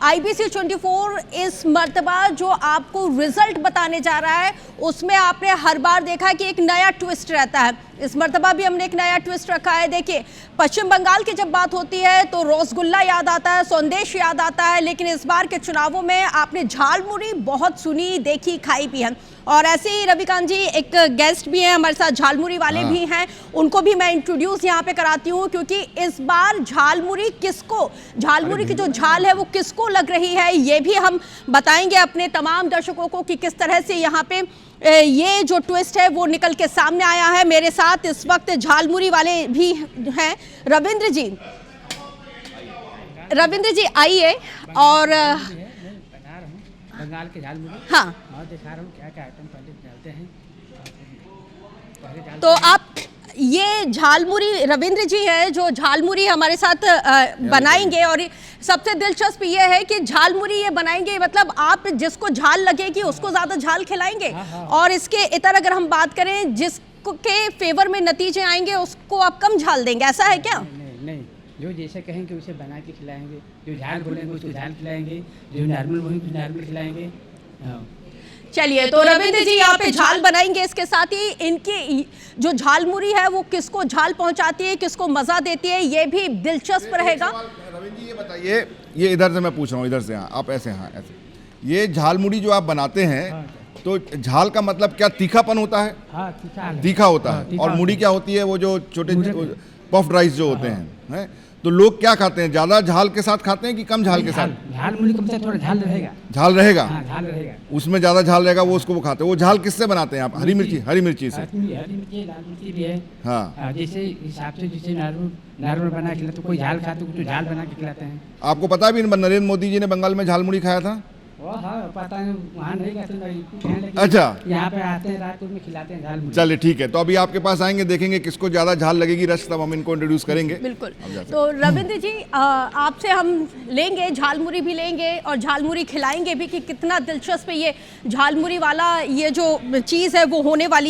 IBC 24 इस मर्तबा जो आपको रिजल्ट बताने जा रहा है उसमें आपने हर बार देखा कि एक नया ट्विस्ट रहता है। इस मर्तबा भी हमने एक नया ट्विस्ट रखा है। देखिए, पश्चिम बंगाल की जब बात होती है तो रसगुल्ला याद आता है, संदेश याद आता है, लेकिन इस बार के चुनावों में आपने झालमुड़ी बहुत सुनी, देखी, खाई भी है। और ऐसे ही रविकांत जी एक गेस्ट भी हैं हमारे साथ, झालमुड़ी वाले भी हैं, उनको भी मैं इंट्रोड्यूस यहाँ पे कराती हूँ, क्योंकि इस बार झालमुड़ी किसको, झालमुड़ी की जो झाल है वो किसको लग रही है ये भी हम बताएंगे अपने तमाम दर्शकों को कि किस तरह से यहाँ पे ये जो ट्विस्ट है वो निकल के सामने आया है। मेरे साथ इस वक्त झालमुड़ी वाले भी हैं। रविंद्र जी आइए। और बंगाल के झालमुड़ी हाँ, और दिखा रहा हूँ क्या क्या आइटम पहले डालते हैं। तो आप ये झालमुड़ी, रविंद्र जी है जो झालमुड़ी हमारे साथ बनाएंगे। और सबसे दिलचस्प ये है कि झालमुड़ी ये बनाएंगे मतलब आप जिसको झाल लगेगी उसको ज्यादा झाल खिलाएंगे। और इसके इतर अगर हम बात करें जिसके फेवर में नतीजे आएंगे उसको आप कम झाल देंगे, ऐसा है क्या? नहीं, जो जैसे कहेंगे उसे बना के खिलाएंगे, जो झाल बोलेंगे उसको झाल खिलाएंगे, जो नॉर्मल बोलेंगे नॉर्मल खिलाएंगे। चलिए, तो रविंद्र जी यहाँ पे झाल बनाएंगे, इसके साथ ही इनकी जो झालमुड़ी है वो किसको झाल पहुंचाती है, किसको मजा देती है, ये भी दिलचस्प रहेगा। रविंद्र जी ये बताइए, ये इधर से मैं पूछ रहा हूँ, इधर से आप ऐसे, हाँ ऐसे, ये झालमुड़ी जो आप बनाते हैं तो झाल का मतलब क्या तीखापन होता है? हाँ, तीखा होता है। और मुड़ी क्या होती है? वो जो छोटे पफ्ड राइस जो होते हैं। तो लोग क्या खाते हैं, ज्यादा झाल के साथ खाते हैं कि कम झाल के साथ? झालमुड़ी कम से थोड़ा झाल रहेगा। झाल रहेगा? हाँ, झाल रहेगा। उसमें ज्यादा झाल रहेगा, वो उसको वो खाते हैं। वो झाल किससे बनाते हैं आप? हरी मिर्ची से? हरी मिर्ची, लाल मिर्ची भी है। हाँ, जैसे हिसाब से जैसे नॉर्मल बना खिलाते, तो कोई झाल खाते तो झाल बना के खिलाते हैं। आपको पता है भी नरेंद्र मोदी जी ने बंगाल में झालमुड़ी खाया था? पता नहीं, वहाँ नहीं खाते। अच्छा, यहाँ पे आते हैं रात में खिलाते हैं झालमुड़ी। चलिए ठीक है, तो अभी आपके पास आएंगे, देखेंगे किसको ज्यादा झाल लगेगी रस, तब हम इनको इंट्रोड्यूस करेंगे। बिल्कुल। तो रविंद्र जी आपसे हम लेंगे, झालमुड़ी भी लेंगे और झालमुड़ी खिलाएंगे भी कि कितना दिलचस्प ये झालमुड़ी वाला ये जो चीज़ है वो होने वाली है।